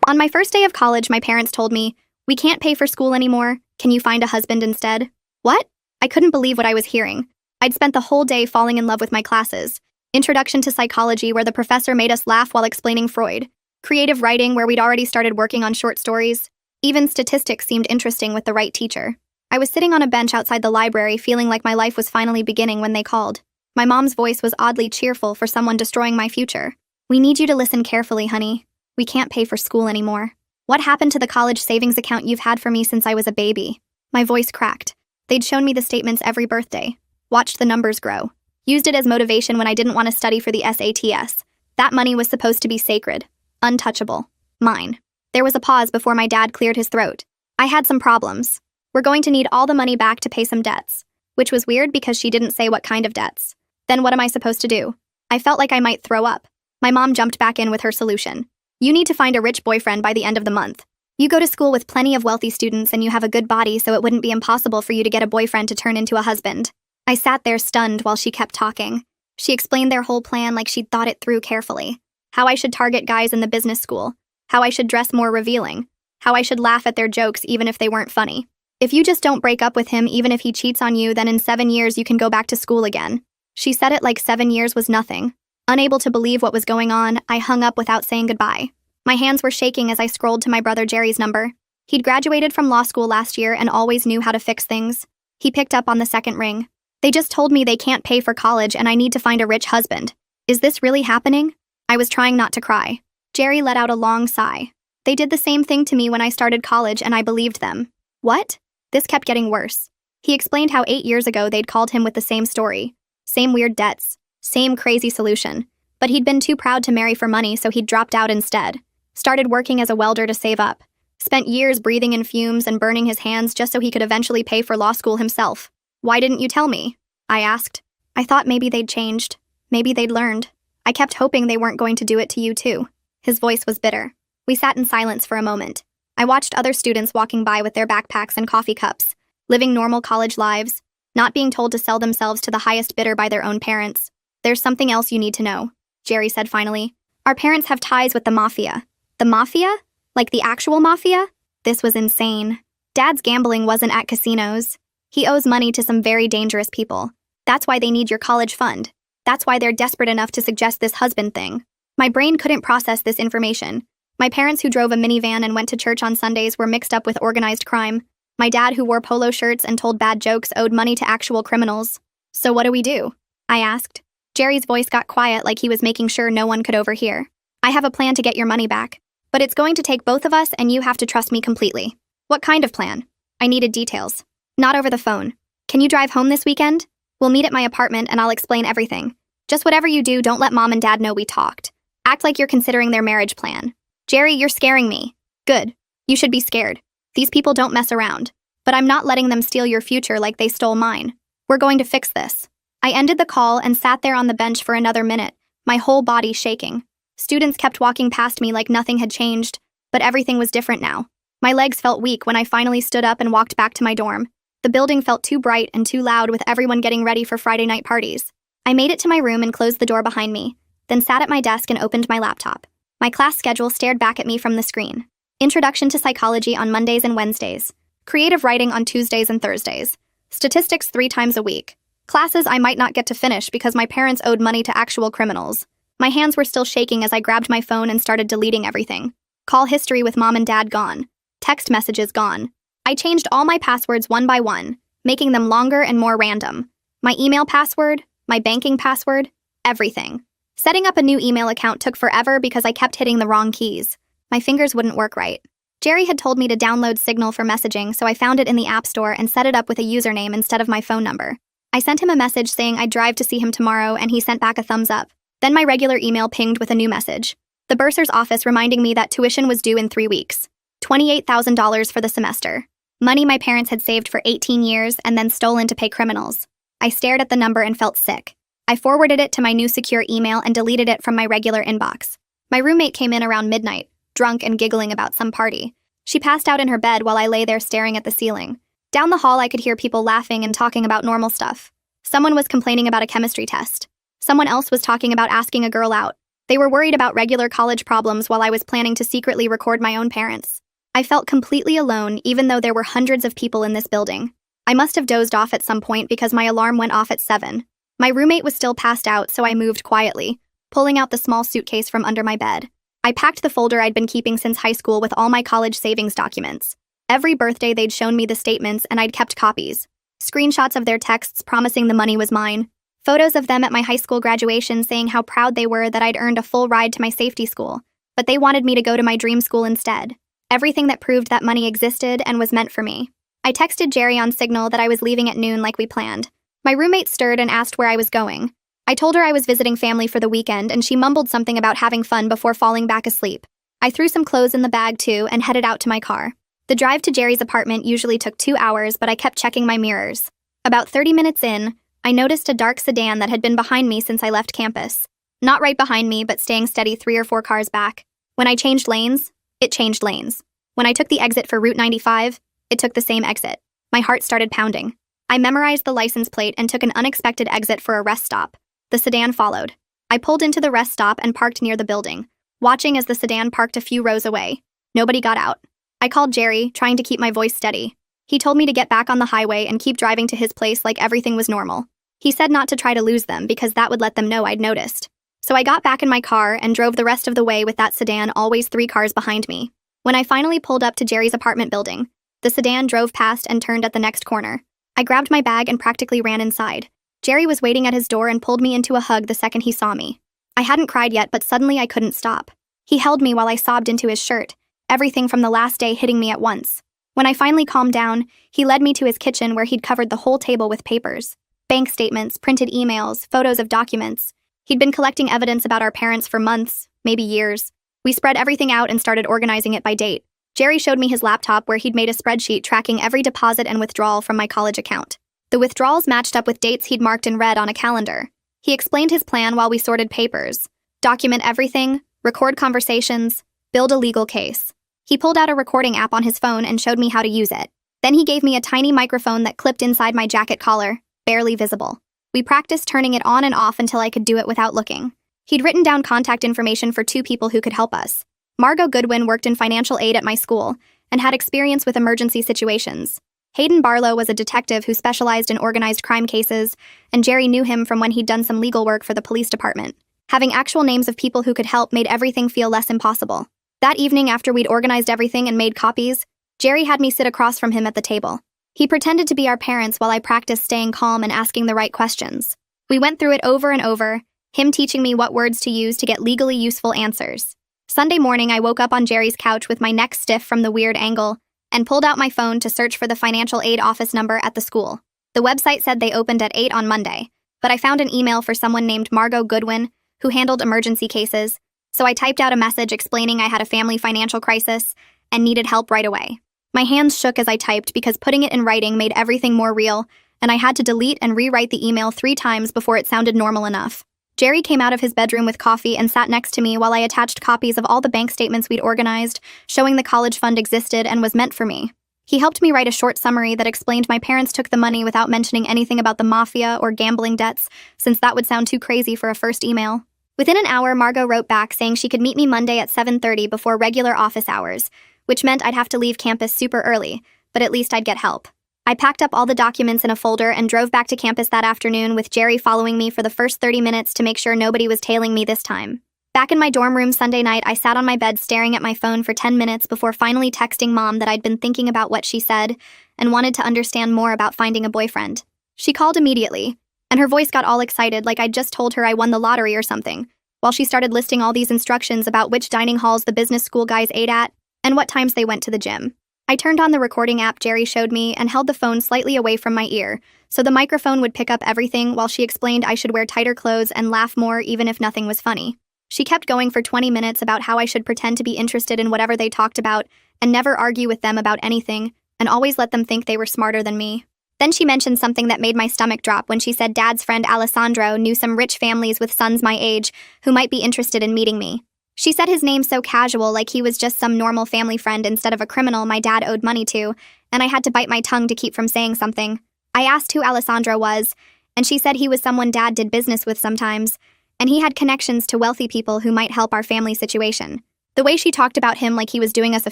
On my first day of college, my parents told me, "We can't pay for school anymore. Can you find a husband instead?" What? I couldn't believe what I was hearing. I'd spent the whole day falling in love with my classes. Introduction to Psychology, where the professor made us laugh while explaining Freud. Creative Writing, where we'd already started working on short stories. Even Statistics seemed interesting with the right teacher. I was sitting on a bench outside the library feeling like my life was finally beginning when they called. My mom's voice was oddly cheerful for someone destroying my future. "We need you to listen carefully, honey. We can't pay for school anymore. What happened to the college savings account you've had for me since I was a baby?" My voice cracked. They'd shown me the statements every birthday. Watched the numbers grow. Used it as motivation when I didn't want to study for the SATs. That money was supposed to be sacred. Untouchable. Mine. There was a pause before my dad cleared his throat. "I had some problems. We're going to need all the money back to pay some debts." Which was weird because she didn't say what kind of debts. Then what am I supposed to do? I felt like I might throw up. My mom jumped back in with her solution. "You need to find a rich boyfriend by the end of the month. You go to school with plenty of wealthy students and you have a good body, so it wouldn't be impossible for you to get a boyfriend to turn into a husband." I sat there stunned while she kept talking. She explained their whole plan like she'd thought it through carefully. How I should target guys in the business school. How I should dress more revealing. How I should laugh at their jokes even if they weren't funny. "If you just don't break up with him even if he cheats on you, then in 7 years you can go back to school again." She said it like 7 years was nothing. Unable to believe what was going on, I hung up without saying goodbye. My hands were shaking as I scrolled to my brother Jerry's number. He'd graduated from law school last year and always knew how to fix things. He picked up on the second ring. "They just told me they can't pay for college and I need to find a rich husband. Is this really happening?" I was trying not to cry. Jerry let out a long sigh. "They did the same thing to me when I started college and I believed them." What? This kept getting worse. He explained how 8 years ago they'd called him with the same story. Same weird debts. Same crazy solution. But he'd been too proud to marry for money, so he'd dropped out instead. Started working as a welder to save up. Spent years breathing in fumes and burning his hands just so he could eventually pay for law school himself. "Why didn't you tell me?" I asked. I thought maybe they'd changed. Maybe they'd learned. I kept hoping they weren't going to do it to you too. His voice was bitter. We sat in silence for a moment. I watched other students walking by with their backpacks and coffee cups, living normal college lives, not being told to sell themselves to the highest bidder by their own parents. "There's something else you need to know," Jerry said finally. "Our parents have ties with the Mafia." The Mafia? Like the actual Mafia? This was insane. Dad's gambling wasn't at casinos. He owes money to some very dangerous people. That's why they need your college fund. That's why they're desperate enough to suggest this husband thing. My brain couldn't process this information. My parents, who drove a minivan and went to church on Sundays, were mixed up with organized crime. My dad, who wore polo shirts and told bad jokes, owed money to actual criminals. "So what do we do?" I asked. Jerry's voice got quiet like he was making sure no one could overhear. "I have a plan to get your money back. But it's going to take both of us and you have to trust me completely." "What kind of plan?" I needed details. "Not over the phone. Can you drive home this weekend? We'll meet at my apartment and I'll explain everything. Just whatever you do, don't let Mom and Dad know we talked. Act like you're considering their marriage plan." "Jerry, you're scaring me." "Good. You should be scared. These people don't mess around. But I'm not letting them steal your future like they stole mine. We're going to fix this." I ended the call and sat there on the bench for another minute, my whole body shaking. Students kept walking past me like nothing had changed, but everything was different now. My legs felt weak when I finally stood up and walked back to my dorm. The building felt too bright and too loud with everyone getting ready for Friday night parties. I made it to my room and closed the door behind me, then sat at my desk and opened my laptop. My class schedule stared back at me from the screen. Introduction to Psychology on Mondays and Wednesdays. Creative Writing on Tuesdays and Thursdays. Statistics 3 times a week. Classes I might not get to finish because my parents owed money to actual criminals. My hands were still shaking as I grabbed my phone and started deleting everything. Call history with Mom and Dad gone. Text messages gone. I changed all my passwords one by one, making them longer and more random. My email password, my banking password, everything. Setting up a new email account took forever because I kept hitting the wrong keys. My fingers wouldn't work right. Jerry had told me to download Signal for messaging, so I found it in the App Store and set it up with a username instead of my phone number. I sent him a message saying I'd drive to see him tomorrow, and he sent back a thumbs up. Then my regular email pinged with a new message. The bursar's office reminding me that tuition was due in 3 weeks. $28,000 for the semester. Money my parents had saved for 18 years and then stolen to pay criminals. I stared at the number and felt sick. I forwarded it to my new secure email and deleted it from my regular inbox. My roommate came in around midnight, drunk and giggling about some party. She passed out in her bed while I lay there staring at the ceiling. Down the hall, I could hear people laughing and talking about normal stuff. Someone was complaining about a chemistry test. Someone else was talking about asking a girl out. They were worried about regular college problems while I was planning to secretly record my own parents. I felt completely alone, even though there were hundreds of people in this building. I must have dozed off at some point because my alarm went off at 7. My roommate was still passed out, so I moved quietly, pulling out the small suitcase from under my bed. I packed the folder I'd been keeping since high school with all my college savings documents. Every birthday they'd shown me the statements and I'd kept copies. Screenshots of their texts promising the money was mine. Photos of them at my high school graduation saying how proud they were that I'd earned a full ride to my safety school, but they wanted me to go to my dream school instead. Everything that proved that money existed and was meant for me. I texted Jerry on Signal that I was leaving at noon like we planned. My roommate stirred and asked where I was going. I told her I was visiting family for the weekend and she mumbled something about having fun before falling back asleep. I threw some clothes in the bag too and headed out to my car. The drive to Jerry's apartment usually took 2 hours, but I kept checking my mirrors. About 30 minutes in, I noticed a dark sedan that had been behind me since I left campus. Not right behind me, but staying steady 3 or 4 cars back. When I changed lanes, it changed lanes. When I took the exit for Route 95, it took the same exit. My heart started pounding. I memorized the license plate and took an unexpected exit for a rest stop. The sedan followed. I pulled into the rest stop and parked near the building, watching as the sedan parked a few rows away. Nobody got out. I called Jerry, trying to keep my voice steady. He told me to get back on the highway and keep driving to his place like everything was normal. He said not to try to lose them because that would let them know I'd noticed. So I got back in my car and drove the rest of the way with that sedan always 3 cars behind me. When I finally pulled up to Jerry's apartment building, the sedan drove past and turned at the next corner. I grabbed my bag and practically ran inside. Jerry was waiting at his door and pulled me into a hug the second he saw me. I hadn't cried yet, but suddenly I couldn't stop. He held me while I sobbed into his shirt, everything from the last day hitting me at once. When I finally calmed down, he led me to his kitchen where he'd covered the whole table with papers. Bank statements, printed emails, photos of documents. He'd been collecting evidence about our parents for months, maybe years. We spread everything out and started organizing it by date. Jerry showed me his laptop where he'd made a spreadsheet tracking every deposit and withdrawal from my college account. The withdrawals matched up with dates he'd marked in red on a calendar. He explained his plan while we sorted papers. Document everything, record conversations, build a legal case. He pulled out a recording app on his phone and showed me how to use it. Then he gave me a tiny microphone that clipped inside my jacket collar, barely visible. We practiced turning it on and off until I could do it without looking. He'd written down contact information for 2 people who could help us. Margot Goodwin worked in financial aid at my school and had experience with emergency situations. Hayden Barlow was a detective who specialized in organized crime cases, and Jerry knew him from when he'd done some legal work for the police department. Having actual names of people who could help made everything feel less impossible. That evening, after we'd organized everything and made copies, Jerry had me sit across from him at the table. He pretended to be our parents while I practiced staying calm and asking the right questions. We went through it over and over, him teaching me what words to use to get legally useful answers. Sunday morning, I woke up on Jerry's couch with my neck stiff from the weird angle and pulled out my phone to search for the financial aid office number at the school. The website said they opened at 8 on Monday, but I found an email for someone named Margot Goodwin who handled emergency cases, so I typed out a message explaining I had a family financial crisis and needed help right away. My hands shook as I typed because putting it in writing made everything more real, and I had to delete and rewrite the email 3 times before it sounded normal enough. Jerry came out of his bedroom with coffee and sat next to me while I attached copies of all the bank statements we'd organized, showing the college fund existed and was meant for me. He helped me write a short summary that explained my parents took the money without mentioning anything about the Mafia or gambling debts, since that would sound too crazy for a first email. Within an hour, Margot wrote back saying she could meet me Monday at 7:30 before regular office hours, which meant I'd have to leave campus super early, but at least I'd get help. I packed up all the documents in a folder and drove back to campus that afternoon with Jerry following me for the first 30 minutes to make sure nobody was tailing me this time. Back in my dorm room Sunday night, I sat on my bed staring at my phone for 10 minutes before finally texting Mom that I'd been thinking about what she said and wanted to understand more about finding a boyfriend. She called immediately, and her voice got all excited like I'd just told her I won the lottery or something, while she started listing all these instructions about which dining halls the business school guys ate at and what times they went to the gym. I turned on the recording app Jerry showed me and held the phone slightly away from my ear, so the microphone would pick up everything while she explained I should wear tighter clothes and laugh more even if nothing was funny. She kept going for 20 minutes about how I should pretend to be interested in whatever they talked about and never argue with them about anything, and always let them think they were smarter than me. Then she mentioned something that made my stomach drop when she said Dad's friend Alessandro knew some rich families with sons my age who might be interested in meeting me. She said his name so casual, like he was just some normal family friend instead of a criminal my dad owed money to, and I had to bite my tongue to keep from saying something. I asked who Alessandro was, and she said he was someone Dad did business with sometimes, and he had connections to wealthy people who might help our family situation. The way she talked about him like he was doing us a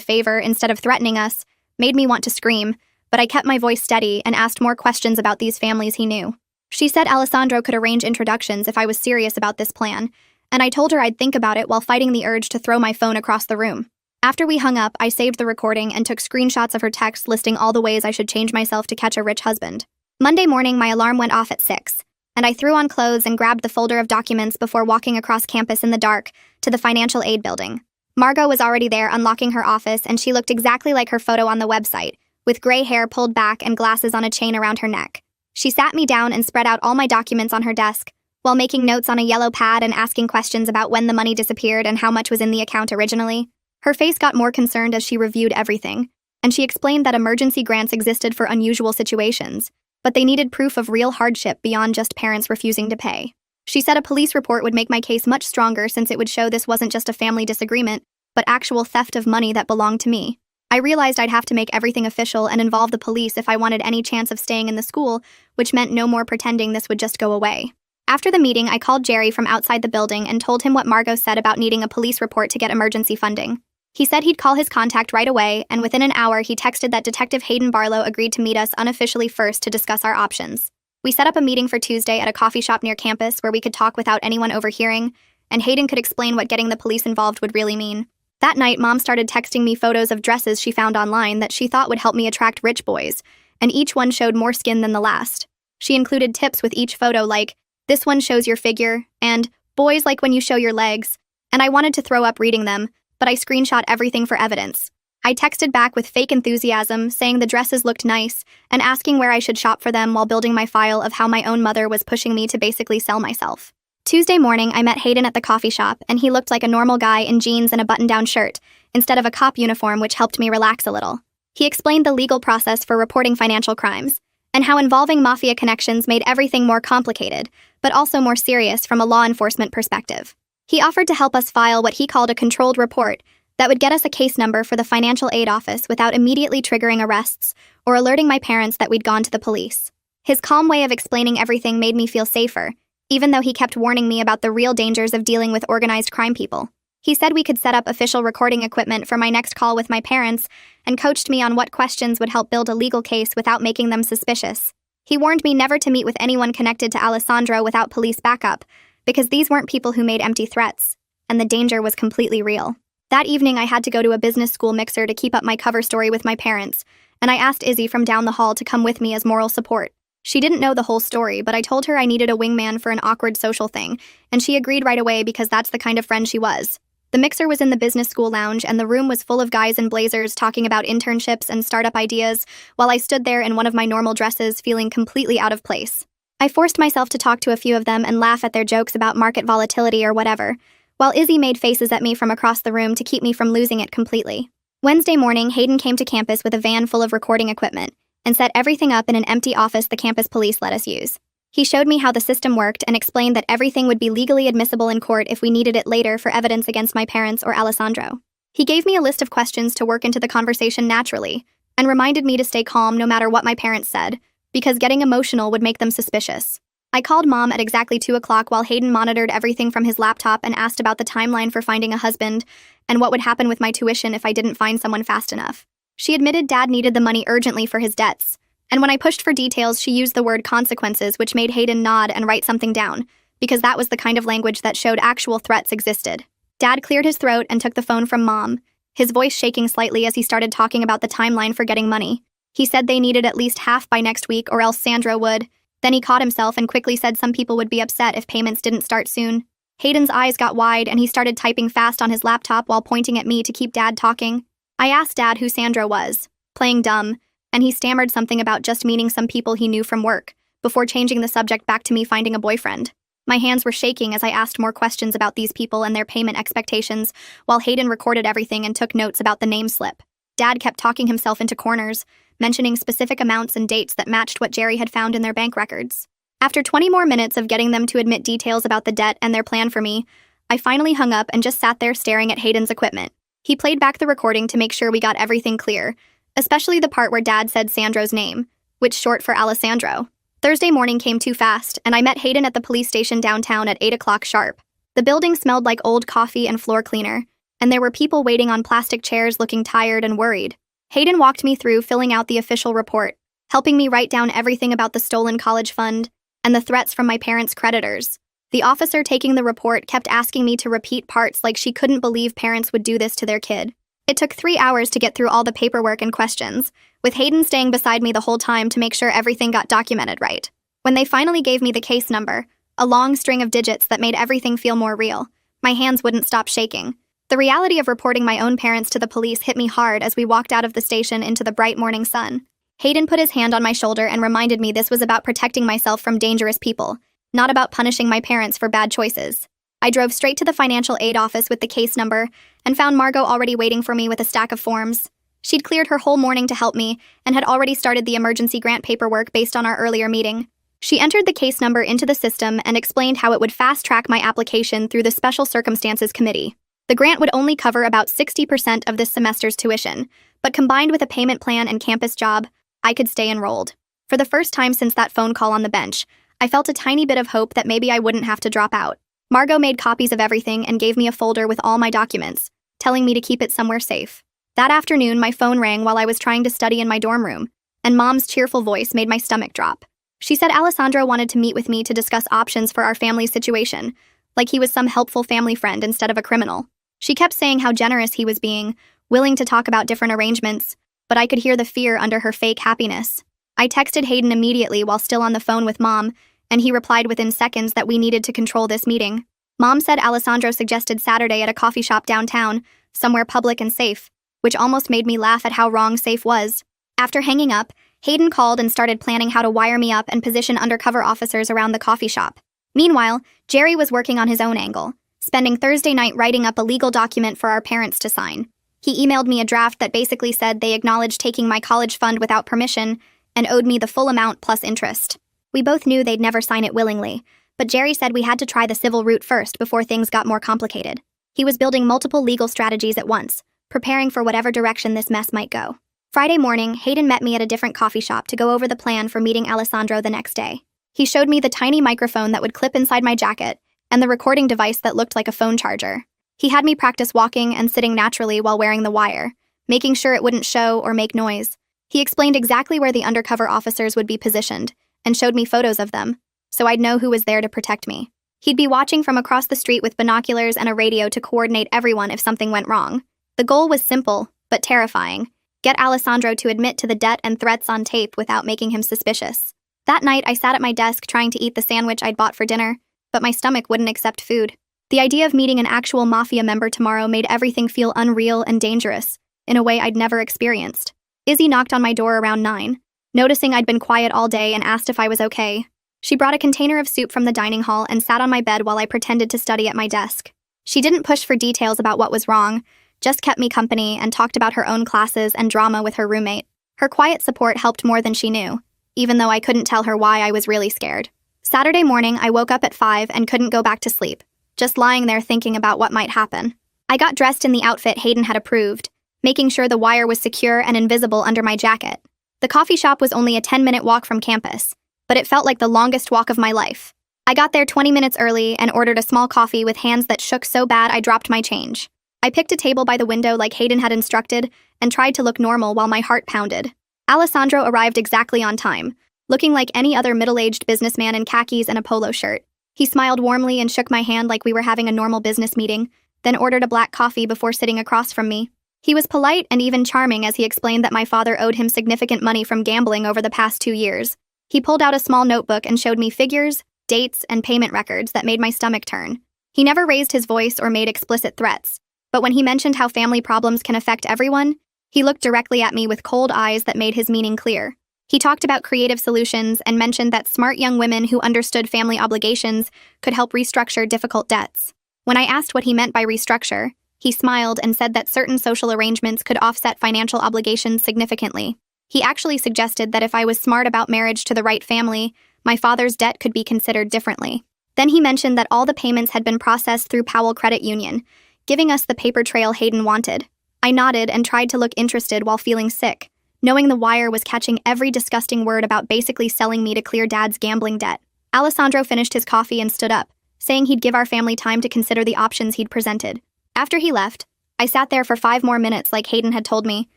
favor instead of threatening us made me want to scream, but I kept my voice steady and asked more questions about these families he knew. She said Alessandro could arrange introductions if I was serious about this plan, and I told her I'd think about it while fighting the urge to throw my phone across the room. After we hung up, I saved the recording and took screenshots of her text listing all the ways I should change myself to catch a rich husband. Monday morning, my alarm went off at 6, and I threw on clothes and grabbed the folder of documents before walking across campus in the dark to the financial aid building. Margot was already there unlocking her office, and she looked exactly like her photo on the website, with gray hair pulled back and glasses on a chain around her neck. She sat me down and spread out all my documents on her desk, while making notes on a yellow pad and asking questions about when the money disappeared and how much was in the account originally. Her face got more concerned as she reviewed everything, and she explained that emergency grants existed for unusual situations, but they needed proof of real hardship beyond just parents refusing to pay. She said a police report would make my case much stronger since it would show this wasn't just a family disagreement, but actual theft of money that belonged to me. I realized I'd have to make everything official and involve the police if I wanted any chance of staying in the school, which meant no more pretending this would just go away. After the meeting, I called Jerry from outside the building and told him what Margot said about needing a police report to get emergency funding. He said he'd call his contact right away, and within an hour he texted that Detective Hayden Barlow agreed to meet us unofficially first to discuss our options. We set up a meeting for Tuesday at a coffee shop near campus where we could talk without anyone overhearing, and Hayden could explain what getting the police involved would really mean. That night, Mom started texting me photos of dresses she found online that she thought would help me attract rich boys, and each one showed more skin than the last. She included tips with each photo like, "This one shows your figure," and "Boys like when you show your legs," and I wanted to throw up reading them, but I screenshot everything for evidence. I texted back with fake enthusiasm, saying the dresses looked nice, and asking where I should shop for them while building my file of how my own mother was pushing me to basically sell myself. Tuesday morning, I met Hayden at the coffee shop, and he looked like a normal guy in jeans and a button-down shirt, instead of a cop uniform, which helped me relax a little. He explained the legal process for reporting financial crimes, and how involving Mafia connections made everything more complicated, but also more serious from a law enforcement perspective. He offered to help us file what he called a controlled report that would get us a case number for the financial aid office without immediately triggering arrests or alerting my parents that we'd gone to the police. His calm way of explaining everything made me feel safer, even though he kept warning me about the real dangers of dealing with organized crime people. He said we could set up official recording equipment for my next call with my parents and coached me on what questions would help build a legal case without making them suspicious. He warned me never to meet with anyone connected to Alessandro without police backup, because these weren't people who made empty threats, and the danger was completely real. That evening, I had to go to a business school mixer to keep up my cover story with my parents, and I asked Izzy from down the hall to come with me as moral support. She didn't know the whole story, but I told her I needed a wingman for an awkward social thing, and she agreed right away because that's the kind of friend she was. The mixer was in the business school lounge, and the room was full of guys in blazers talking about internships and startup ideas, while I stood there in one of my normal dresses feeling completely out of place. I forced myself to talk to a few of them and laugh at their jokes about market volatility or whatever, while Izzy made faces at me from across the room to keep me from losing it completely. Wednesday morning, Hayden came to campus with a van full of recording equipment and set everything up in an empty office the campus police let us use. He showed me how the system worked and explained that everything would be legally admissible in court if we needed it later for evidence against my parents or Alessandro. He gave me a list of questions to work into the conversation naturally and reminded me to stay calm no matter what my parents said, because getting emotional would make them suspicious. I called Mom at exactly 2 o'clock while Hayden monitored everything from his laptop and asked about the timeline for finding a husband and what would happen with my tuition if I didn't find someone fast enough. She admitted Dad needed the money urgently for his debts, and when I pushed for details, she used the word consequences, which made Hayden nod and write something down, because that was the kind of language that showed actual threats existed. Dad cleared his throat and took the phone from Mom, his voice shaking slightly as he started talking about the timeline for getting money. He said they needed at least half by next week or else Sandra would. Then he caught himself and quickly said some people would be upset if payments didn't start soon. Hayden's eyes got wide and he started typing fast on his laptop while pointing at me to keep Dad talking. I asked Dad who Sandra was, playing dumb, and he stammered something about just meeting some people he knew from work, before changing the subject back to me finding a boyfriend. My hands were shaking as I asked more questions about these people and their payment expectations, while Hayden recorded everything and took notes about the name slip. Dad kept talking himself into corners, mentioning specific amounts and dates that matched what Jerry had found in their bank records. After 20 more minutes of getting them to admit details about the debt and their plan for me, I finally hung up and just sat there staring at Hayden's equipment. He played back the recording to make sure we got everything clear, especially the part where Dad said Sandro's name, which short for Alessandro. Thursday morning came too fast, and I met Hayden at the police station downtown at 8 o'clock sharp. The building smelled like old coffee and floor cleaner, and there were people waiting on plastic chairs looking tired and worried. Hayden walked me through filling out the official report, helping me write down everything about the stolen college fund and the threats from my parents' creditors. The officer taking the report kept asking me to repeat parts like she couldn't believe parents would do this to their kid. It took 3 hours to get through all the paperwork and questions, with Hayden staying beside me the whole time to make sure everything got documented right. When they finally gave me the case number, a long string of digits that made everything feel more real, my hands wouldn't stop shaking. The reality of reporting my own parents to the police hit me hard as we walked out of the station into the bright morning sun. Hayden put his hand on my shoulder and reminded me this was about protecting myself from dangerous people, not about punishing my parents for bad choices. I drove straight to the financial aid office with the case number and found Margot already waiting for me with a stack of forms. She'd cleared her whole morning to help me and had already started the emergency grant paperwork based on our earlier meeting. She entered the case number into the system and explained how it would fast-track my application through the Special Circumstances Committee. The grant would only cover about 60% of this semester's tuition, but combined with a payment plan and campus job, I could stay enrolled. For the first time since that phone call on the bench, I felt a tiny bit of hope that maybe I wouldn't have to drop out. Margot made copies of everything and gave me a folder with all my documents, telling me to keep it somewhere safe. That afternoon, my phone rang while I was trying to study in my dorm room, and Mom's cheerful voice made my stomach drop. She said Alessandro wanted to meet with me to discuss options for our family's situation, like he was some helpful family friend instead of a criminal. She kept saying how generous he was being, willing to talk about different arrangements, but I could hear the fear under her fake happiness. I texted Hayden immediately while still on the phone with Mom, and he replied within seconds that we needed to control this meeting. Mom said Alessandro suggested Saturday at a coffee shop downtown, somewhere public and safe, which almost made me laugh at how wrong safe was. After hanging up, Hayden called and started planning how to wire me up and position undercover officers around the coffee shop. Meanwhile, Jerry was working on his own angle, spending Thursday night writing up a legal document for our parents to sign. He emailed me a draft that basically said they acknowledged taking my college fund without permission and owed me the full amount plus interest. We both knew they'd never sign it willingly, but Jerry said we had to try the civil route first before things got more complicated. He was building multiple legal strategies at once, preparing for whatever direction this mess might go. Friday morning, Hayden met me at a different coffee shop to go over the plan for meeting Alessandro the next day. He showed me the tiny microphone that would clip inside my jacket and the recording device that looked like a phone charger. He had me practice walking and sitting naturally while wearing the wire, making sure it wouldn't show or make noise. He explained exactly where the undercover officers would be positioned and showed me photos of them, so I'd know who was there to protect me. He'd be watching from across the street with binoculars and a radio to coordinate everyone if something went wrong. The goal was simple, but terrifying: get Alessandro to admit to the debt and threats on tape without making him suspicious. That night, I sat at my desk trying to eat the sandwich I'd bought for dinner, but my stomach wouldn't accept food. The idea of meeting an actual Mafia member tomorrow made everything feel unreal and dangerous, in a way I'd never experienced. Izzy knocked on my door around 9, noticing I'd been quiet all day, and asked if I was okay. She brought a container of soup from the dining hall and sat on my bed while I pretended to study at my desk. She didn't push for details about what was wrong, just kept me company and talked about her own classes and drama with her roommate. Her quiet support helped more than she knew, even though I couldn't tell her why I was really scared. Saturday morning, I woke up at 5 and couldn't go back to sleep, just lying there thinking about what might happen. I got dressed in the outfit Hayden had approved, making sure the wire was secure and invisible under my jacket. The coffee shop was only a 10-minute walk from campus, but it felt like the longest walk of my life. I got there 20 minutes early and ordered a small coffee with hands that shook so bad I dropped my change. I picked a table by the window like Hayden had instructed and tried to look normal while my heart pounded. Alessandro arrived exactly on time, looking like any other middle-aged businessman in khakis and a polo shirt. He smiled warmly and shook my hand like we were having a normal business meeting, then ordered a black coffee before sitting across from me. He was polite and even charming as he explained that my father owed him significant money from gambling over the past 2 years. He pulled out a small notebook and showed me figures, dates, and payment records that made my stomach turn. He never raised his voice or made explicit threats, but when he mentioned how family problems can affect everyone, he looked directly at me with cold eyes that made his meaning clear. He talked about creative solutions and mentioned that smart young women who understood family obligations could help restructure difficult debts. When I asked what he meant by restructure, he smiled and said that certain social arrangements could offset financial obligations significantly. He actually suggested that if I was smart about marriage to the right family, my father's debt could be considered differently. Then he mentioned that all the payments had been processed through Powell Credit Union, giving us the paper trail Hayden wanted. I nodded and tried to look interested while feeling sick, knowing the wire was catching every disgusting word about basically selling me to clear Dad's gambling debt. Alessandro finished his coffee and stood up, saying he'd give our family time to consider the options he'd presented. After he left, I sat there for 5 more minutes like Hayden had told me,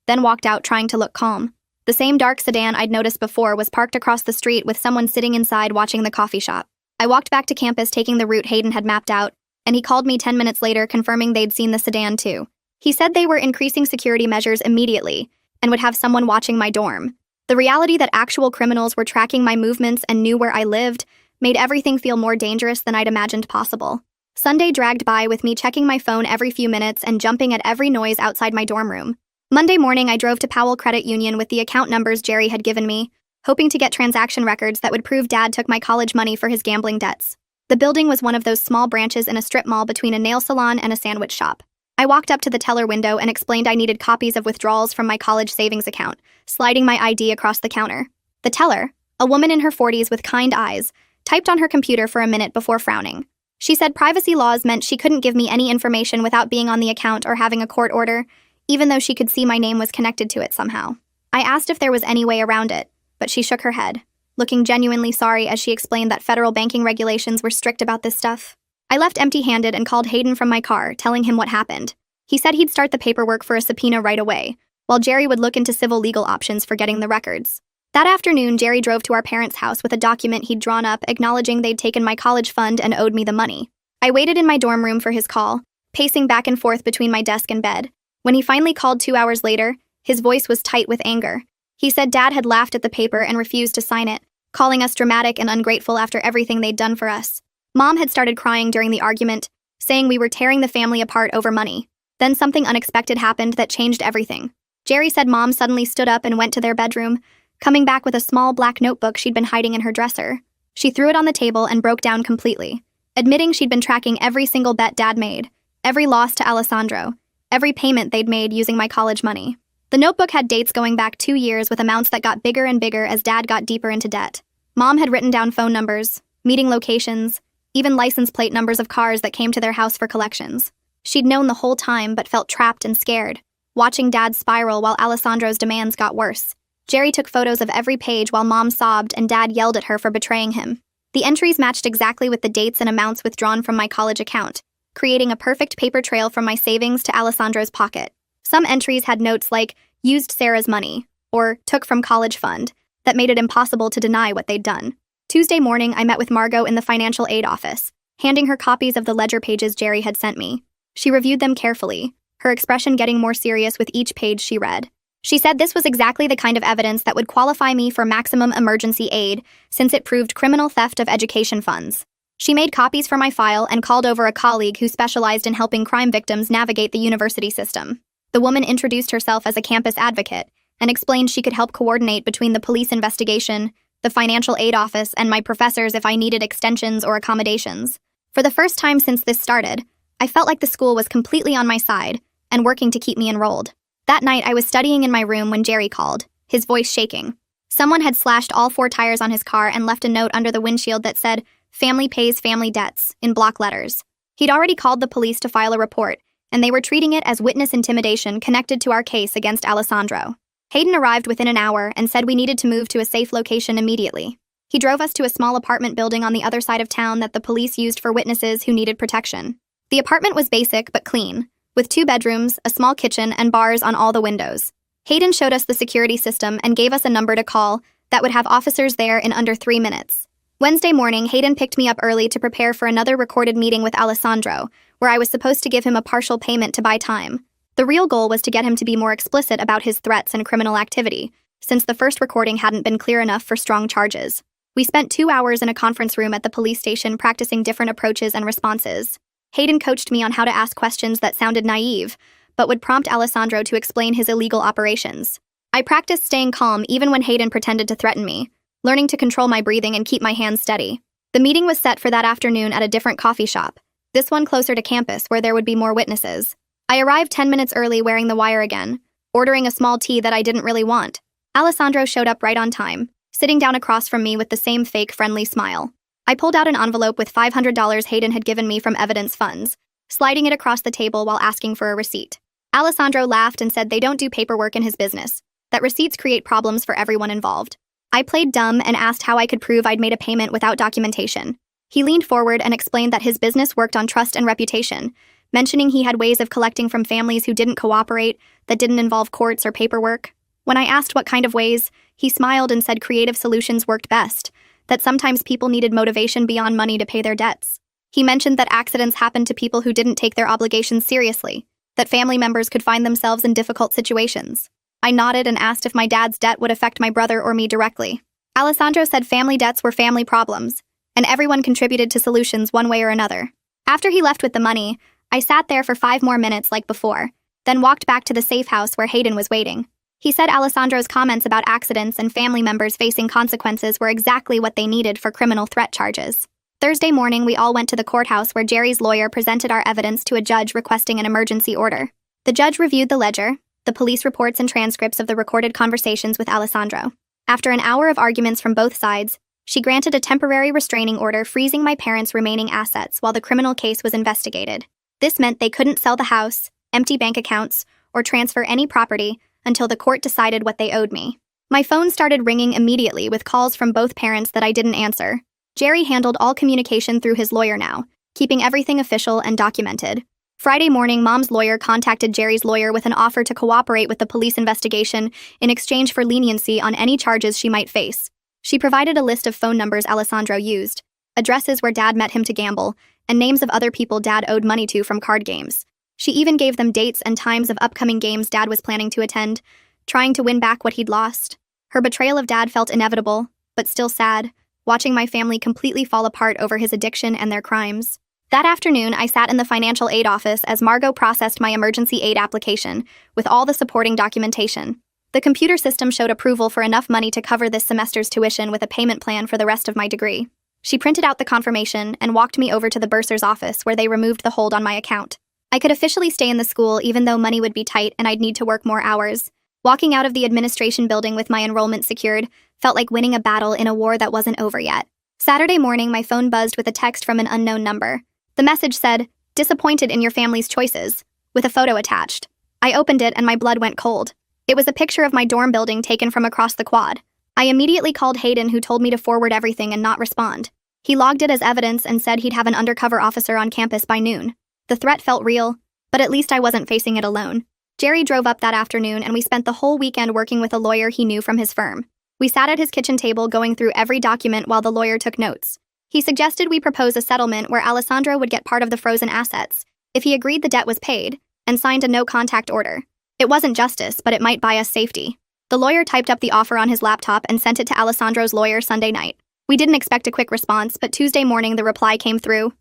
then walked out trying to look calm. The same dark sedan I'd noticed before was parked across the street with someone sitting inside watching the coffee shop. I walked back to campus taking the route Hayden had mapped out, and he called me 10 minutes later confirming they'd seen the sedan too. He said they were increasing security measures immediately and would have someone watching my dorm. The reality that actual criminals were tracking my movements and knew where I lived made everything feel more dangerous than I'd imagined possible. Sunday dragged by with me checking my phone every few minutes and jumping at every noise outside my dorm room. Monday morning, I drove to Powell Credit Union with the account numbers Jerry had given me, hoping to get transaction records that would prove Dad took my college money for his gambling debts. The building was one of those small branches in a strip mall between a nail salon and a sandwich shop. I walked up to the teller window and explained I needed copies of withdrawals from my college savings account, sliding my ID across the counter. The teller, a woman in her 40s with kind eyes, typed on her computer for a minute before frowning. She said privacy laws meant she couldn't give me any information without being on the account or having a court order, even though she could see my name was connected to it somehow. I asked if there was any way around it, but she shook her head, looking genuinely sorry as she explained that federal banking regulations were strict about this stuff. I left empty-handed and called Hayden from my car, telling him what happened. He said he'd start the paperwork for a subpoena right away, while Jerry would look into civil legal options for getting the records. That afternoon, Jerry drove to our parents' house with a document he'd drawn up acknowledging they'd taken my college fund and owed me the money. I waited in my dorm room for his call, pacing back and forth between my desk and bed. When he finally called 2 hours later, his voice was tight with anger. He said Dad had laughed at the paper and refused to sign it, calling us dramatic and ungrateful after everything they'd done for us. Mom had started crying during the argument, saying we were tearing the family apart over money. Then something unexpected happened that changed everything. Jerry said Mom suddenly stood up and went to their bedroom, coming back with a small black notebook she'd been hiding in her dresser. She threw it on the table and broke down completely, admitting she'd been tracking every single bet Dad made, every loss to Alessandro, every payment they'd made using my college money. The notebook had dates going back 2 years with amounts that got bigger and bigger as Dad got deeper into debt. Mom had written down phone numbers, meeting locations, even license plate numbers of cars that came to their house for collections. She'd known the whole time but felt trapped and scared, watching Dad spiral while Alessandro's demands got worse. Jerry took photos of every page while Mom sobbed and Dad yelled at her for betraying him. The entries matched exactly with the dates and amounts withdrawn from my college account, creating a perfect paper trail from my savings to Alessandro's pocket. Some entries had notes like, used Sarah's money, or took from college fund, that made it impossible to deny what they'd done. Tuesday morning, I met with Margot in the financial aid office, handing her copies of the ledger pages Jerry had sent me. She reviewed them carefully, her expression getting more serious with each page she read. She said this was exactly the kind of evidence that would qualify me for maximum emergency aid, since it proved criminal theft of education funds. She made copies for my file and called over a colleague who specialized in helping crime victims navigate the university system. The woman introduced herself as a campus advocate and explained she could help coordinate between the police investigation, the financial aid office, and my professors if I needed extensions or accommodations. For the first time since this started, I felt like the school was completely on my side and working to keep me enrolled. That night, I was studying in my room when Jerry called, his voice shaking. Someone had slashed all 4 tires on his car and left a note under the windshield that said, "Family pays family debts," in block letters. He'd already called the police to file a report, and they were treating it as witness intimidation connected to our case against Alessandro. Hayden arrived within an hour and said we needed to move to a safe location immediately. He drove us to a small apartment building on the other side of town that the police used for witnesses who needed protection. The apartment was basic but clean, with 2 bedrooms, a small kitchen, and bars on all the windows. Hayden showed us the security system and gave us a number to call that would have officers there in under 3 minutes. Wednesday morning, Hayden picked me up early to prepare for another recorded meeting with Alessandro, where I was supposed to give him a partial payment to buy time. The real goal was to get him to be more explicit about his threats and criminal activity, since the first recording hadn't been clear enough for strong charges. We spent 2 hours in a conference room at the police station practicing different approaches and responses. Hayden coached me on how to ask questions that sounded naive, but would prompt Alessandro to explain his illegal operations. I practiced staying calm even when Hayden pretended to threaten me, learning to control my breathing and keep my hands steady. The meeting was set for that afternoon at a different coffee shop, this one closer to campus where there would be more witnesses. I arrived 10 minutes early wearing the wire again, ordering a small tea that I didn't really want. Alessandro showed up right on time, sitting down across from me with the same fake friendly smile. I pulled out an envelope with $500 Hayden had given me from evidence funds, sliding it across the table while asking for a receipt. Alessandro laughed and said they don't do paperwork in his business, that receipts create problems for everyone involved. I played dumb and asked how I could prove I'd made a payment without documentation. He leaned forward and explained that his business worked on trust and reputation, mentioning he had ways of collecting from families who didn't cooperate, that didn't involve courts or paperwork. When I asked what kind of ways, he smiled and said creative solutions worked best, that sometimes people needed motivation beyond money to pay their debts. He mentioned that accidents happened to people who didn't take their obligations seriously, that family members could find themselves in difficult situations. I nodded and asked if my dad's debt would affect my brother or me directly. Alessandro said family debts were family problems, and everyone contributed to solutions one way or another. After he left with the money, I sat there for 5 more minutes like before, then walked back to the safe house where Hayden was waiting. He said Alessandro's comments about accidents and family members facing consequences were exactly what they needed for criminal threat charges. Thursday morning, we all went to the courthouse where Jerry's lawyer presented our evidence to a judge requesting an emergency order. The judge reviewed the ledger, the police reports and transcripts of the recorded conversations with Alessandro. After an hour of arguments from both sides, she granted a temporary restraining order freezing my parents' remaining assets while the criminal case was investigated. This meant they couldn't sell the house, empty bank accounts, or transfer any property until the court decided what they owed me. My phone started ringing immediately with calls from both parents that I didn't answer. Jerry handled all communication through his lawyer now, keeping everything official and documented. Friday morning, Mom's lawyer contacted Jerry's lawyer with an offer to cooperate with the police investigation in exchange for leniency on any charges she might face. She provided a list of phone numbers Alessandro used, addresses where Dad met him to gamble, and names of other people Dad owed money to from card games. She even gave them dates and times of upcoming games Dad was planning to attend, trying to win back what he'd lost. Her betrayal of Dad felt inevitable, but still sad, watching my family completely fall apart over his addiction and their crimes. That afternoon, I sat in the financial aid office as Margot processed my emergency aid application, with all the supporting documentation. The computer system showed approval for enough money to cover this semester's tuition with a payment plan for the rest of my degree. She printed out the confirmation and walked me over to the bursar's office where they removed the hold on my account. I could officially stay in the school even though money would be tight and I'd need to work more hours. Walking out of the administration building with my enrollment secured felt like winning a battle in a war that wasn't over yet. Saturday morning, my phone buzzed with a text from an unknown number. The message said, "Disappointed in your family's choices," with a photo attached. I opened it and my blood went cold. It was a picture of my dorm building taken from across the quad. I immediately called Hayden, who told me to forward everything and not respond. He logged it as evidence and said he'd have an undercover officer on campus by noon. The threat felt real, but at least I wasn't facing it alone. Jerry drove up that afternoon and we spent the whole weekend working with a lawyer he knew from his firm. We sat at his kitchen table going through every document while the lawyer took notes. He suggested we propose a settlement where Alessandro would get part of the frozen assets if he agreed the debt was paid and signed a no-contact order. It wasn't justice, but it might buy us safety. The lawyer typed up the offer on his laptop and sent it to Alessandro's lawyer Sunday night. We didn't expect a quick response, but Tuesday morning the reply came through.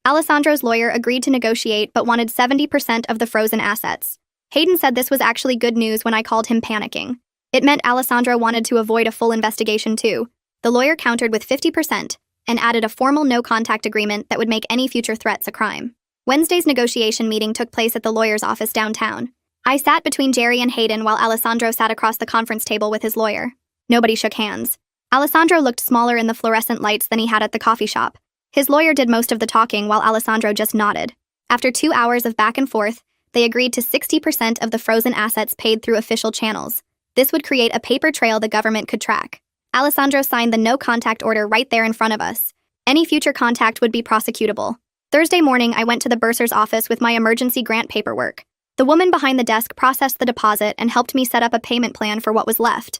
Alessandro's lawyer agreed to negotiate but wanted 70% of the frozen assets. Hayden said this was actually good news when I called him panicking. It meant Alessandro wanted to avoid a full investigation too. The lawyer countered with 50% and added a formal no-contact agreement that would make any future threats a crime. Wednesday's negotiation meeting took place at the lawyer's office downtown. I sat between Jerry and Hayden while Alessandro sat across the conference table with his lawyer. Nobody shook hands. Alessandro looked smaller in the fluorescent lights than he had at the coffee shop. His lawyer did most of the talking while Alessandro just nodded. After 2 hours of back and forth, they agreed to 60% of the frozen assets paid through official channels. This would create a paper trail the government could track. Alessandro signed the no-contact order right there in front of us. Any future contact would be prosecutable. Thursday morning, I went to the bursar's office with my emergency grant paperwork. The woman behind the desk processed the deposit and helped me set up a payment plan for what was left.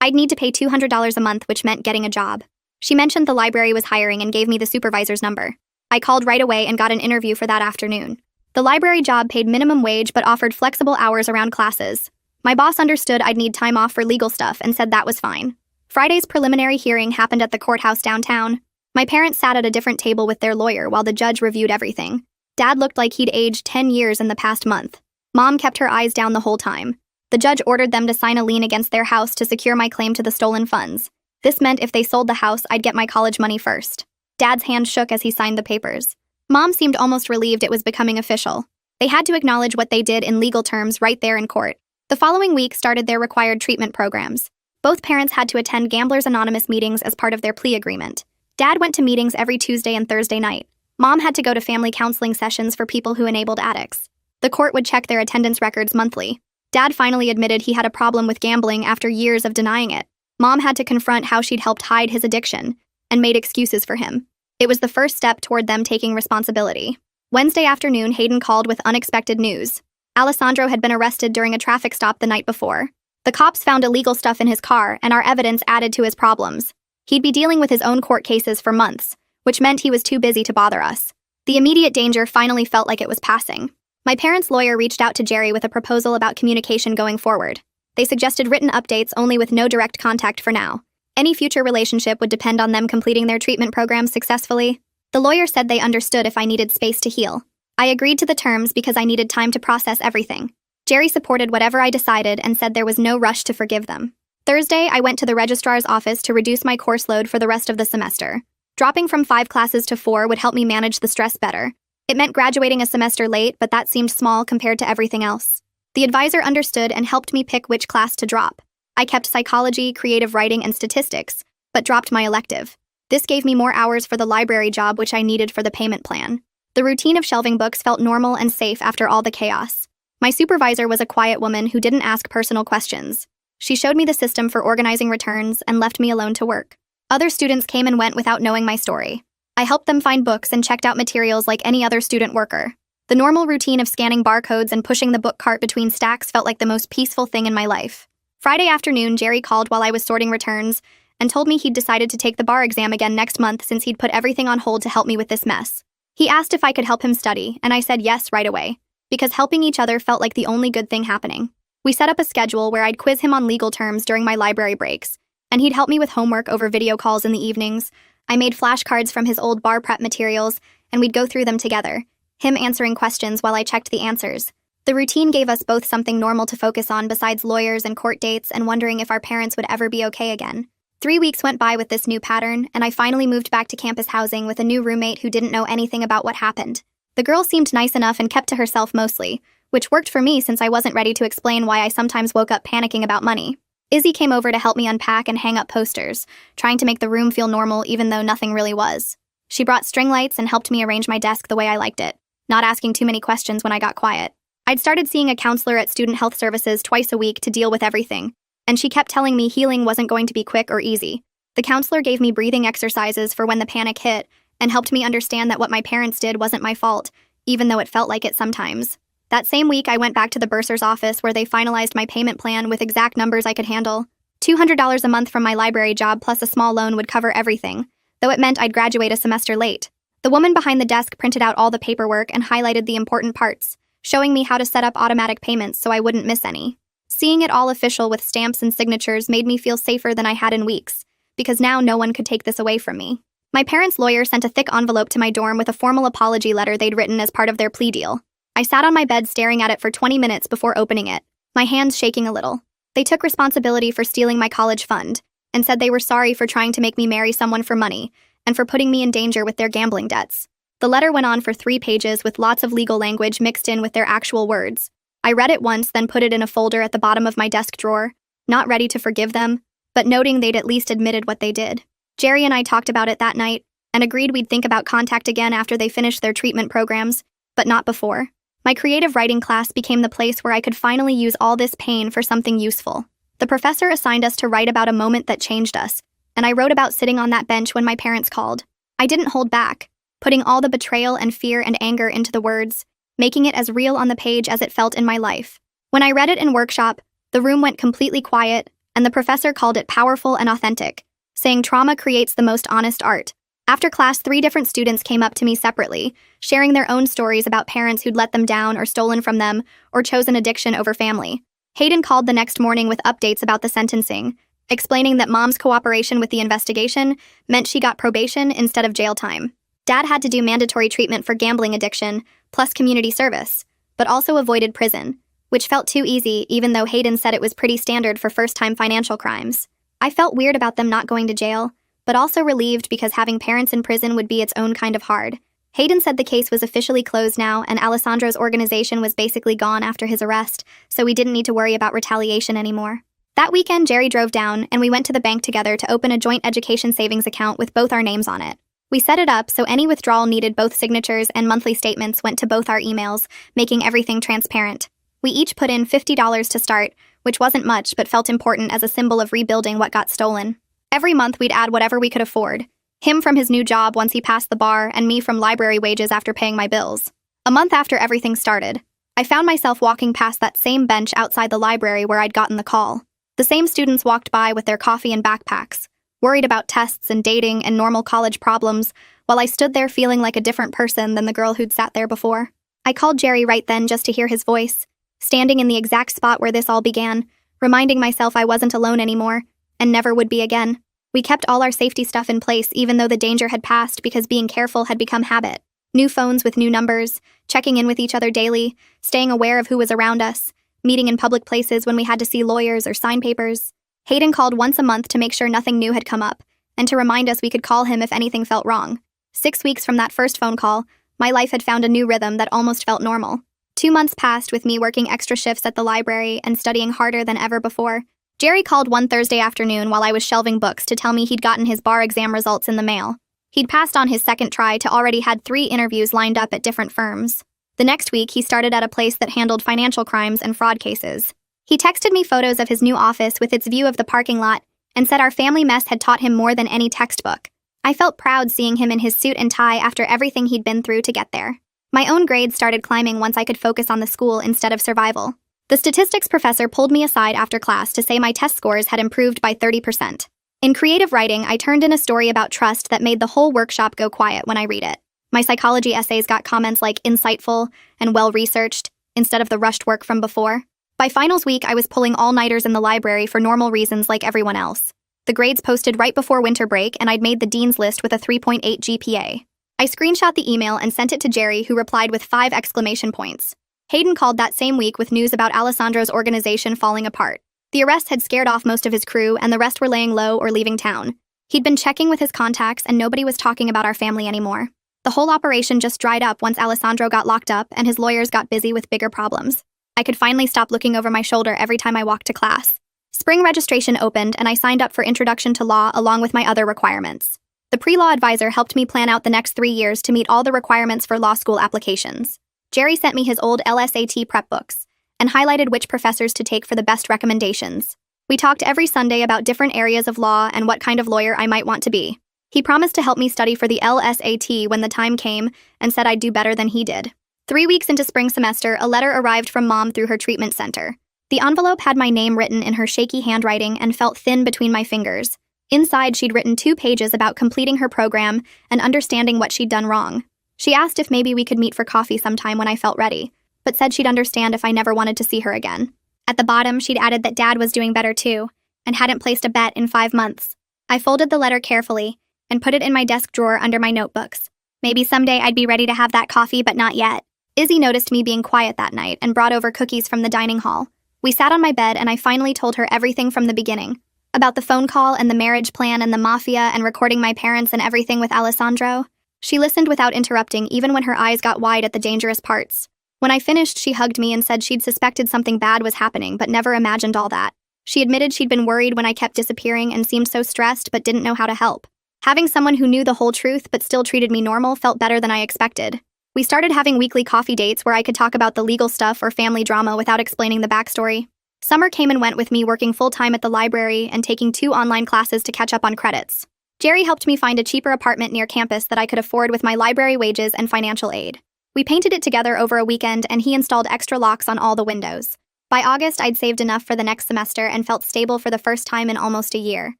I'd need to pay $200 a month, which meant getting a job. She mentioned the library was hiring and gave me the supervisor's number. I called right away and got an interview for that afternoon. The library job paid minimum wage but offered flexible hours around classes. My boss understood I'd need time off for legal stuff and said that was fine. Friday's preliminary hearing happened at the courthouse downtown. My parents sat at a different table with their lawyer while the judge reviewed everything. Dad looked like he'd aged 10 years in the past month. Mom kept her eyes down the whole time. The judge ordered them to sign a lien against their house to secure my claim to the stolen funds. This meant if they sold the house, I'd get my college money first. Dad's hand shook as he signed the papers. Mom seemed almost relieved it was becoming official. They had to acknowledge what they did in legal terms right there in court. The following week started their required treatment programs. Both parents had to attend Gamblers Anonymous meetings as part of their plea agreement. Dad went to meetings every Tuesday and Thursday night. Mom had to go to family counseling sessions for people who enabled addicts. The court would check their attendance records monthly. Dad finally admitted he had a problem with gambling after years of denying it. Mom had to confront how she'd helped hide his addiction and made excuses for him. It was the first step toward them taking responsibility. Wednesday afternoon, Hayden called with unexpected news. Alessandro had been arrested during a traffic stop the night before. The cops found illegal stuff in his car, and our evidence added to his problems. He'd be dealing with his own court cases for months, which meant he was too busy to bother us. The immediate danger finally felt like it was passing. My parents' lawyer reached out to Jerry with a proposal about communication going forward. They suggested written updates only with no direct contact for now. Any future relationship would depend on them completing their treatment program successfully. The lawyer said they understood if I needed space to heal. I agreed to the terms because I needed time to process everything. Jerry supported whatever I decided and said there was no rush to forgive them. Thursday, I went to the registrar's office to reduce my course load for the rest of the semester. Dropping from 5 classes to 4 would help me manage the stress better. It meant graduating a semester late, but that seemed small compared to everything else. The advisor understood and helped me pick which class to drop. I kept psychology, creative writing, and statistics, but dropped my elective. This gave me more hours for the library job, which I needed for the payment plan. The routine of shelving books felt normal and safe after all the chaos. My supervisor was a quiet woman who didn't ask personal questions. She showed me the system for organizing returns and left me alone to work. Other students came and went without knowing my story. I helped them find books and checked out materials like any other student worker. The normal routine of scanning barcodes and pushing the book cart between stacks felt like the most peaceful thing in my life. Friday afternoon, Jerry called while I was sorting returns and told me he'd decided to take the bar exam again next month since he'd put everything on hold to help me with this mess. He asked if I could help him study, and I said yes right away, because helping each other felt like the only good thing happening. We set up a schedule where I'd quiz him on legal terms during my library breaks, and he'd help me with homework over video calls in the evenings. I made flashcards from his old bar prep materials, and we'd go through them together, him answering questions while I checked the answers. The routine gave us both something normal to focus on besides lawyers and court dates and wondering if our parents would ever be okay again. 3 weeks went by with this new pattern, and I finally moved back to campus housing with a new roommate who didn't know anything about what happened. The girl seemed nice enough and kept to herself mostly, which worked for me since I wasn't ready to explain why I sometimes woke up panicking about money. Izzy came over to help me unpack and hang up posters, trying to make the room feel normal even though nothing really was. She brought string lights and helped me arrange my desk the way I liked it, not asking too many questions when I got quiet. I'd started seeing a counselor at Student Health Services twice a week to deal with everything, and she kept telling me healing wasn't going to be quick or easy. The counselor gave me breathing exercises for when the panic hit and helped me understand that what my parents did wasn't my fault, even though it felt like it sometimes. That same week, I went back to the bursar's office where they finalized my payment plan with exact numbers I could handle. $200 a month from my library job plus a small loan would cover everything, though it meant I'd graduate a semester late. The woman behind the desk printed out all the paperwork and highlighted the important parts, showing me how to set up automatic payments so I wouldn't miss any. Seeing it all official with stamps and signatures made me feel safer than I had in weeks, because now no one could take this away from me. My parents' lawyer sent a thick envelope to my dorm with a formal apology letter they'd written as part of their plea deal. I sat on my bed staring at it for 20 minutes before opening it, my hands shaking a little. They took responsibility for stealing my college fund, and said they were sorry for trying to make me marry someone for money, and for putting me in danger with their gambling debts. The letter went on for 3 pages with lots of legal language mixed in with their actual words. I read it once, then put it in a folder at the bottom of my desk drawer, not ready to forgive them, but noting they'd at least admitted what they did. Jerry and I talked about it that night, and agreed we'd think about contact again after they finished their treatment programs, but not before. My creative writing class became the place where I could finally use all this pain for something useful. The professor assigned us to write about a moment that changed us, and I wrote about sitting on that bench when my parents called. I didn't hold back, putting all the betrayal and fear and anger into the words, making it as real on the page as it felt in my life. When I read it in workshop, the room went completely quiet, and the professor called it powerful and authentic, saying trauma creates the most honest art. After class, 3 different students came up to me separately, sharing their own stories about parents who'd let them down or stolen from them, or chosen addiction over family. Hayden called the next morning with updates about the sentencing, explaining that Mom's cooperation with the investigation meant she got probation instead of jail time. Dad had to do mandatory treatment for gambling addiction, plus community service, but also avoided prison, which felt too easy even though Hayden said it was pretty standard for first-time financial crimes. I felt weird about them not going to jail, but also relieved because having parents in prison would be its own kind of hard. Hayden said the case was officially closed now, and Alessandro's organization was basically gone after his arrest, so we didn't need to worry about retaliation anymore. That weekend, Jerry drove down, and we went to the bank together to open a joint education savings account with both our names on it. We set it up so any withdrawal needed both signatures, and monthly statements went to both our emails, making everything transparent. We each put in $50 to start, which wasn't much but felt important as a symbol of rebuilding what got stolen. Every month we'd add whatever we could afford. Him from his new job once he passed the bar, and me from library wages after paying my bills. A month after everything started, I found myself walking past that same bench outside the library where I'd gotten the call. The same students walked by with their coffee and backpacks, worried about tests and dating and normal college problems, while I stood there feeling like a different person than the girl who'd sat there before. I called Jerry right then just to hear his voice, standing in the exact spot where this all began, reminding myself I wasn't alone anymore, and never would be again. We kept all our safety stuff in place even though the danger had passed because being careful had become habit. New phones with new numbers, checking in with each other daily, staying aware of who was around us, meeting in public places when we had to see lawyers or sign papers. Hayden called once a month to make sure nothing new had come up, and to remind us we could call him if anything felt wrong. 6 weeks from that first phone call, my life had found a new rhythm that almost felt normal. 2 months passed with me working extra shifts at the library and studying harder than ever before. Jerry called one Thursday afternoon while I was shelving books to tell me he'd gotten his bar exam results in the mail. He'd passed on his second try to already had 3 interviews lined up at different firms. The next week, he started at a place that handled financial crimes and fraud cases. He texted me photos of his new office with its view of the parking lot and said our family mess had taught him more than any textbook. I felt proud seeing him in his suit and tie after everything he'd been through to get there. My own grades started climbing once I could focus on the school instead of survival. The statistics professor pulled me aside after class to say my test scores had improved by 30%. In creative writing, I turned in a story about trust that made the whole workshop go quiet when I read it. My psychology essays got comments like insightful and well-researched, instead of the rushed work from before. By finals week, I was pulling all-nighters in the library for normal reasons like everyone else. The grades posted right before winter break, and I'd made the dean's list with a 3.8 GPA. I screenshot the email and sent it to Jerry, who replied with 5 exclamation points. Hayden called that same week with news about Alessandro's organization falling apart. The arrest had scared off most of his crew, and the rest were laying low or leaving town. He'd been checking with his contacts, and nobody was talking about our family anymore. The whole operation just dried up once Alessandro got locked up and his lawyers got busy with bigger problems. I could finally stop looking over my shoulder every time I walked to class. Spring registration opened, and I signed up for Introduction to Law along with my other requirements. The pre-law advisor helped me plan out the next 3 years to meet all the requirements for law school applications. Jerry sent me his old LSAT prep books and highlighted which professors to take for the best recommendations. We talked every Sunday about different areas of law and what kind of lawyer I might want to be. He promised to help me study for the LSAT when the time came and said I'd do better than he did. 3 weeks into spring semester, a letter arrived from Mom through her treatment center. The envelope had my name written in her shaky handwriting and felt thin between my fingers. Inside, she'd written 2 pages about completing her program and understanding what she'd done wrong. She asked if maybe we could meet for coffee sometime when I felt ready, but said she'd understand if I never wanted to see her again. At the bottom, she'd added that Dad was doing better too, and hadn't placed a bet in 5 months. I folded the letter carefully and put it in my desk drawer under my notebooks. Maybe someday I'd be ready to have that coffee, but not yet. Izzy noticed me being quiet that night and brought over cookies from the dining hall. We sat on my bed and I finally told her everything from the beginning. About the phone call and the marriage plan and the Mafia and recording my parents and everything with Alessandro. She listened without interrupting, even when her eyes got wide at the dangerous parts. When I finished, she hugged me and said she'd suspected something bad was happening, but never imagined all that. She admitted she'd been worried when I kept disappearing and seemed so stressed but didn't know how to help. Having someone who knew the whole truth but still treated me normal felt better than I expected. We started having weekly coffee dates where I could talk about the legal stuff or family drama without explaining the backstory. Summer came and went with me working full-time at the library and taking 2 online classes to catch up on credits. Jerry helped me find a cheaper apartment near campus that I could afford with my library wages and financial aid. We painted it together over a weekend, and he installed extra locks on all the windows. By August, I'd saved enough for the next semester and felt stable for the first time in almost a year.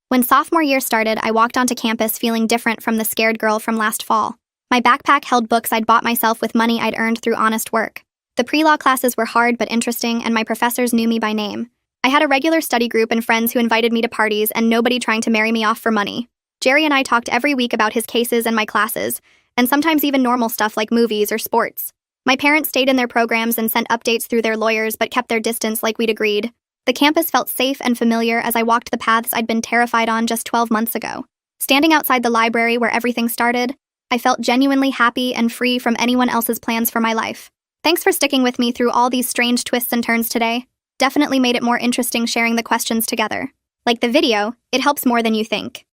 When sophomore year started, I walked onto campus feeling different from the scared girl from last fall. My backpack held books I'd bought myself with money I'd earned through honest work. The pre-law classes were hard but interesting, and my professors knew me by name. I had a regular study group and friends who invited me to parties, and nobody trying to marry me off for money. Jerry and I talked every week about his cases and my classes, and sometimes even normal stuff like movies or sports. My parents stayed in their programs and sent updates through their lawyers but kept their distance like we'd agreed. The campus felt safe and familiar as I walked the paths I'd been terrified on just 12 months ago. Standing outside the library where everything started, I felt genuinely happy and free from anyone else's plans for my life. Thanks for sticking with me through all these strange twists and turns today. Definitely made it more interesting sharing the questions together. Like the video, it helps more than you think.